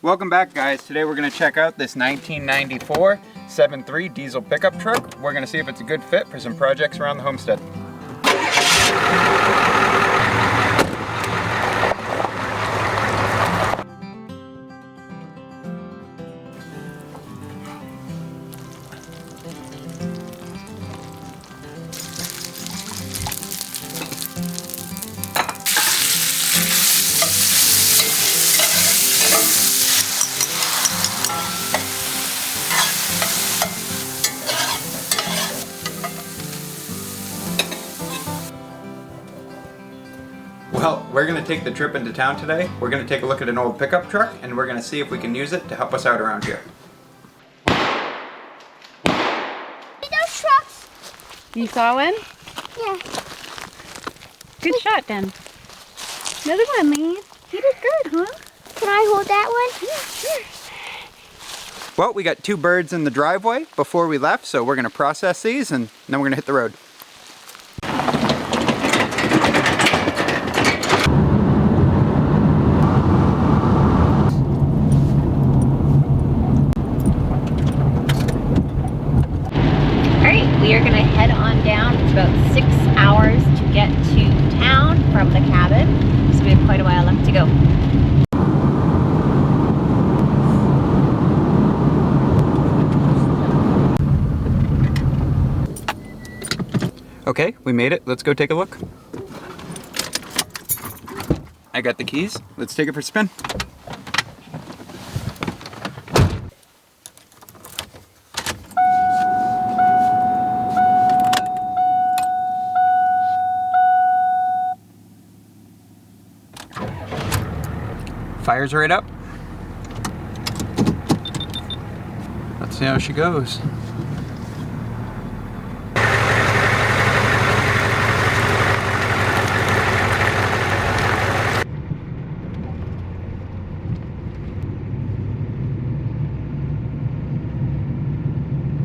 Welcome back, guys. Today we're going to check out this 1994 7.3 diesel pickup truck. We're going to see if it's a good fit for some projects around the homestead. Well, we're going to take the trip into town today. We're going to take a look at an old pickup truck and we're going to see if we can use it to help us out around here. Those trucks. You saw one? Yeah. Good shot, then. Another one, Lena. You did good, huh? Can I hold that one? Yeah, sure. Well, we got 2 birds in the driveway before we left, so we're going to process these and then we're going to hit the road. We are going to head on down. It's about 6 hours to get to town from the cabin, so we have quite a while left to go. Okay, we made it. Let's go take a look. I got the keys. Let's take it for a spin. Fire's right up. Let's see how she goes.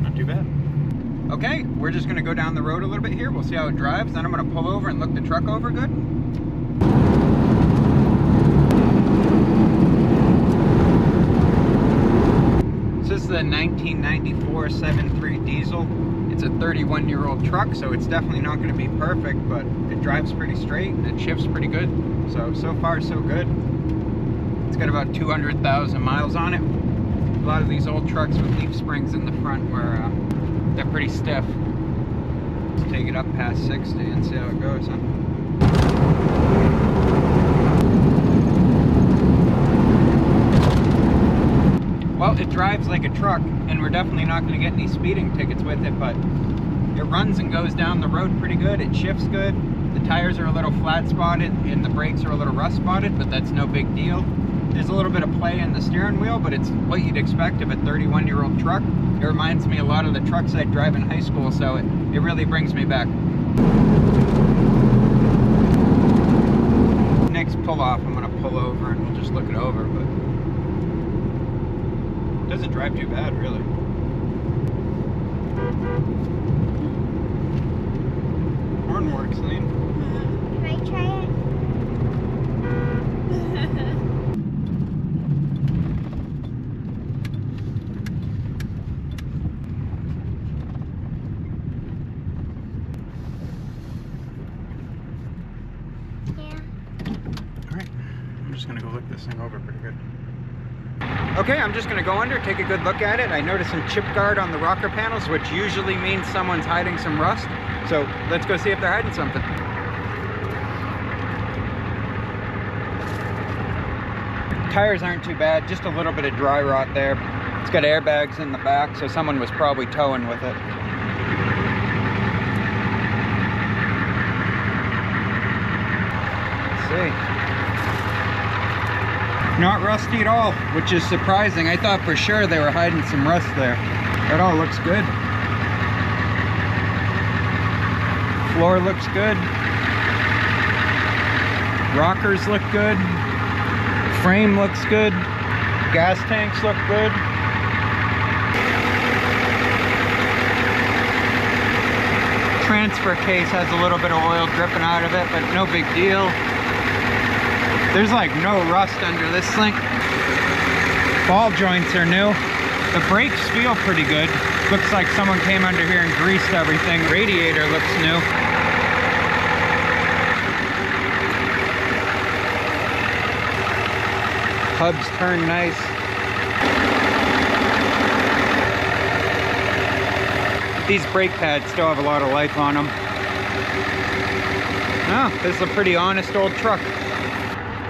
Not too bad. Okay, we're just gonna go down the road a little bit here. We'll see how it drives. Then I'm gonna pull over and look the truck over good. This is the 1994 7.3 diesel. It's a 31-year-old truck, so it's definitely not going to be perfect, but it drives pretty straight and it shifts pretty good. So far so good. It's got about 200,000 miles on it. A lot of these old trucks with leaf springs in the front where they're pretty stiff. Let's take it up past 60 and see how it goes, huh? Well, it drives like a truck, and we're definitely not going to get any speeding tickets with it, but it runs and goes down the road pretty good. It shifts good. The tires are a little flat spotted, and the brakes are a little rust spotted, but that's no big deal. There's a little bit of play in the steering wheel, but it's what you'd expect of a 31-year-old truck. It reminds me a lot of the trucks I drive in high school, so it really brings me back. Next pull off, I'm going to pull over and we'll just look it over, but doesn't drive too bad, really. Horn works, Lena. Can I try it? Yeah. Alright, I'm just gonna go look this thing over pretty good. Okay, I'm just gonna go under, take a good look at it. I noticed some chip guard on the rocker panels, which usually means someone's hiding some rust. So let's go see if they're hiding something. Tires aren't too bad, just a little bit of dry rot there. It's got airbags in the back, so someone was probably towing with it. Let's see. Not rusty at all, which is surprising. I thought for sure they were hiding some rust there. That all looks good. Floor looks good. Rockers look good. Frame looks good. Gas tanks look good. Transfer case has a little bit of oil dripping out of it, but no big deal. There's like no rust under this thing. ball joints are new. The brakes feel pretty good. Looks like someone came under here and greased everything. Radiator looks new. Hubs turn nice. These brake pads still have a lot of life on them. Oh, this is a pretty honest old truck.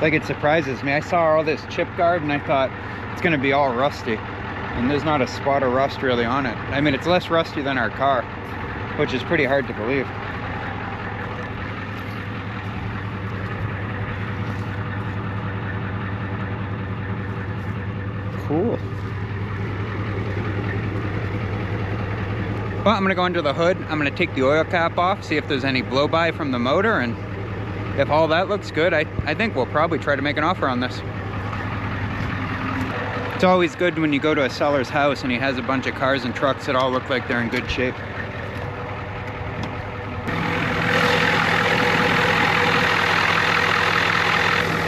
Like, it surprises me. I saw all this chip guard and I thought it's gonna be all rusty. And there's not a spot of rust really on it. I mean, it's less rusty than our car, which is pretty hard to believe. Cool. Well, I'm gonna go under the hood. I'm gonna take the oil cap off, see if there's any blow-by from the motor, and if all that looks good, I think we'll probably try to make an offer on this. It's always good when you go to a seller's house and he has a bunch of cars and trucks that all look like they're in good shape.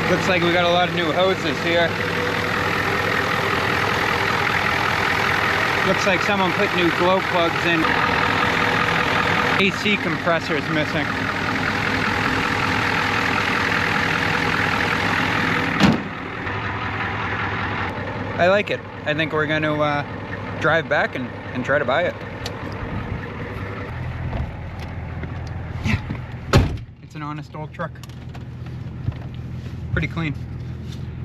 Looks like we got a lot of new hoses here. Looks like someone put new glow plugs in. AC compressor is missing. I like it. I think we're going to drive back and try to buy it. Yeah, it's an honest old truck. Pretty clean.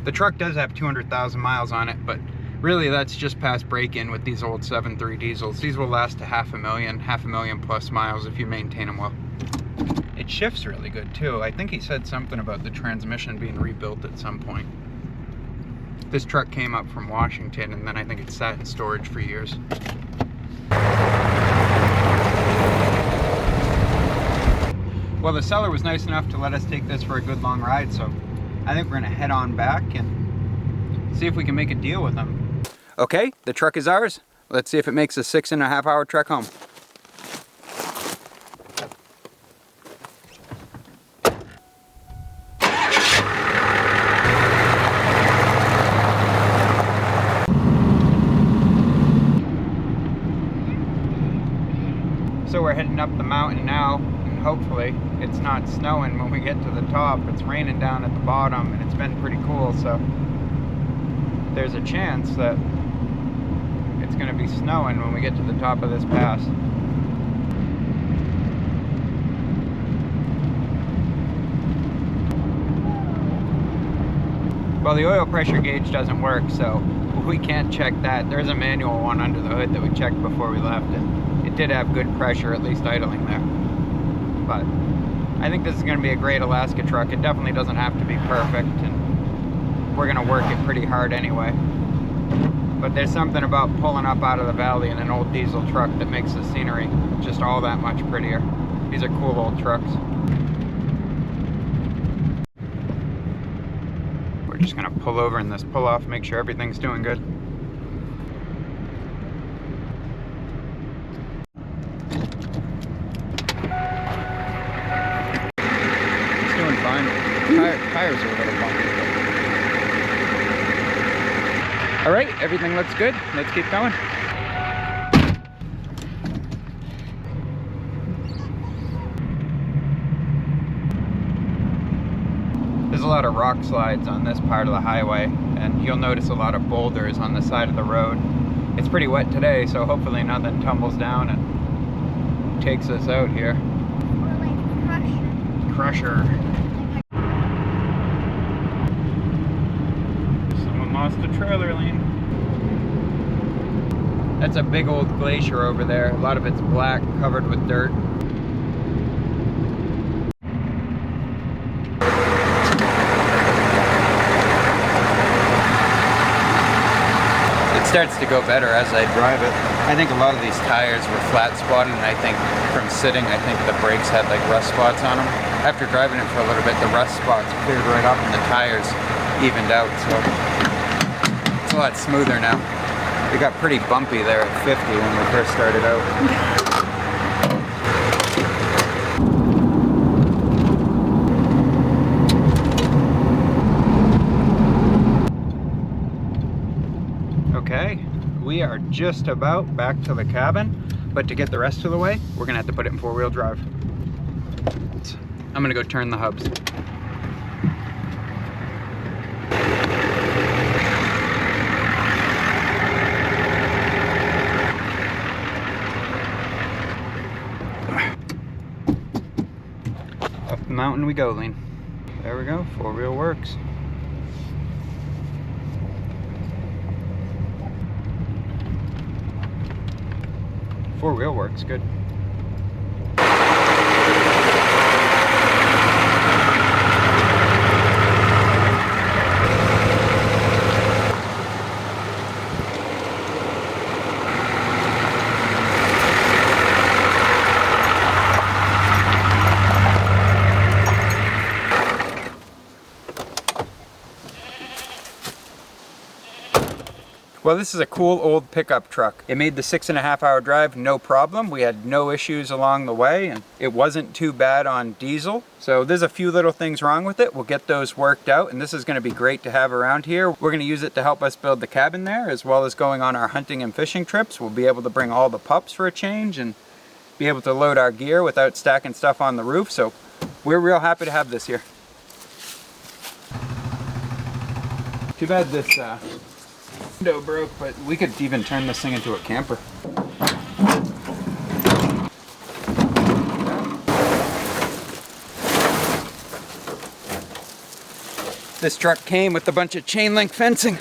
The truck does have 200,000 miles on it, but really that's just past break-in with these old 7.3 diesels. These will last to 500,000 plus miles if you maintain them well. It shifts really good too. I think he said something about the transmission being rebuilt at some point. This truck came up from Washington and then I think it sat in storage for years. Well, the seller was nice enough to let us take this for a good long ride, so I think we're gonna head on back and see if we can make a deal with them. Okay, the truck is ours. Let's see if it makes a 6.5 hour trek home. So we're heading up the mountain now, and hopefully it's not snowing when we get to the top. It's raining down at the bottom and it's been pretty cool, so there's a chance that it's going to be snowing when we get to the top of this pass. Well, the oil pressure gauge doesn't work, so we can't check that. There's a manual one under the hood that we checked before we left, and it did have good pressure, at least idling there. But I think this is going to be a great Alaska truck. It definitely doesn't have to be perfect, and we're going to work it pretty hard anyway. But there's something about pulling up out of the valley in an old diesel truck that makes the scenery just all that much prettier. These are cool old trucks. We're just going to pull over in this pull-off, make sure everything's doing good. It's doing fine. Tires are a little bumpy. All right, everything looks good. Let's keep going. There's a lot of rock slides on this part of the highway, and you'll notice a lot of boulders on the side of the road. It's pretty wet today, so hopefully nothing tumbles down and takes us out here. Or like Crusher. Someone lost a trailer lane. That's a big old glacier over there. A lot of it's black, covered with dirt. It starts to go better as I drive it. I think a lot of these tires were flat spotted, and I think from sitting, I think the brakes had like rust spots on them. After driving it for a little bit, the rust spots cleared right up and the tires evened out, so it's a lot smoother now. We got pretty bumpy there at 50 when we first started out. Okay, we are just about back to the cabin, but to get the rest of the way, we're gonna have to put it in 4-wheel drive. I'm gonna go turn the hubs. Up the mountain we go, Lena. There we go, 4-wheel works. Four-wheel works good. Well, this is a cool old pickup truck. It made the 6.5-hour drive no problem. We had no issues along the way, and it wasn't too bad on diesel. So there's a few little things wrong with it. We'll get those worked out, and this is gonna be great to have around here. We're gonna use it to help us build the cabin there, as well as going on our hunting and fishing trips. We'll be able to bring all the pups for a change and be able to load our gear without stacking stuff on the roof. So we're real happy to have this here. Too bad this window broke, but we could even turn this thing into a camper. This truck came with a bunch of chain link fencing.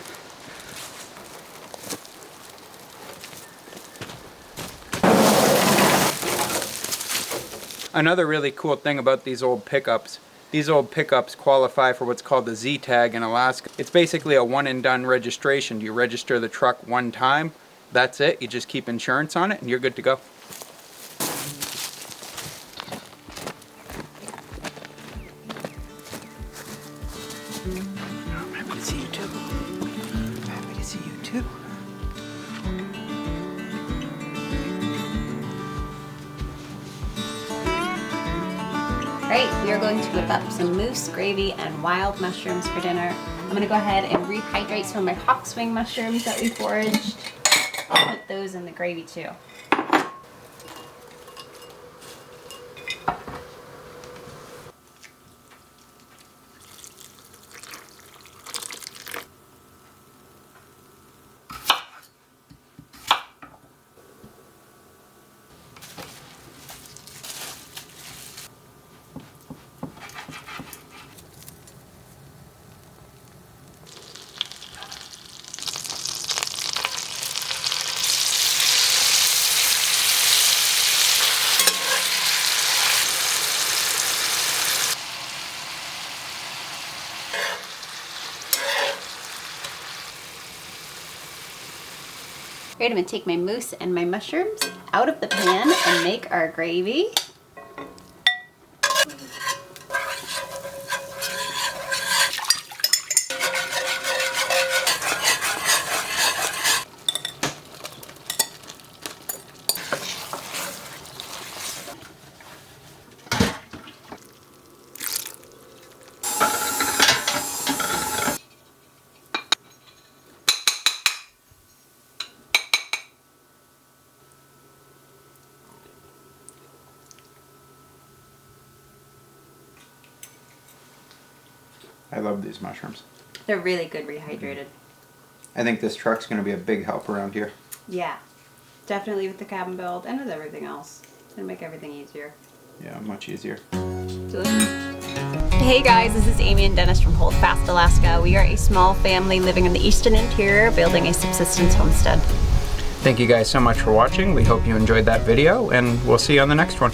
Another really cool thing about these old pickups qualify for what's called the Z tag in Alaska. It's basically a one and done registration. You register the truck one time, that's it. You just keep insurance on it and you're good to go. I'm happy to see you too. I'm happy to see you too. Alright, we are going to whip up some moose gravy and wild mushrooms for dinner. I'm going to go ahead and rehydrate some of my hawkswing mushrooms that we foraged. I'll put those in the gravy too. Great, I'm going to take my moose and my mushrooms out of the pan and make our gravy. I love these mushrooms. They're really good rehydrated. I think this truck's going to be a big help around here. Yeah, definitely with the cabin build and with everything else. It's going to make everything easier. Yeah, much easier. Hey guys, this is Amy and Dennis from Holdfast, Alaska. We are a small family living in the eastern interior building a subsistence homestead. Thank you guys so much for watching. We hope you enjoyed that video, and we'll see you on the next one.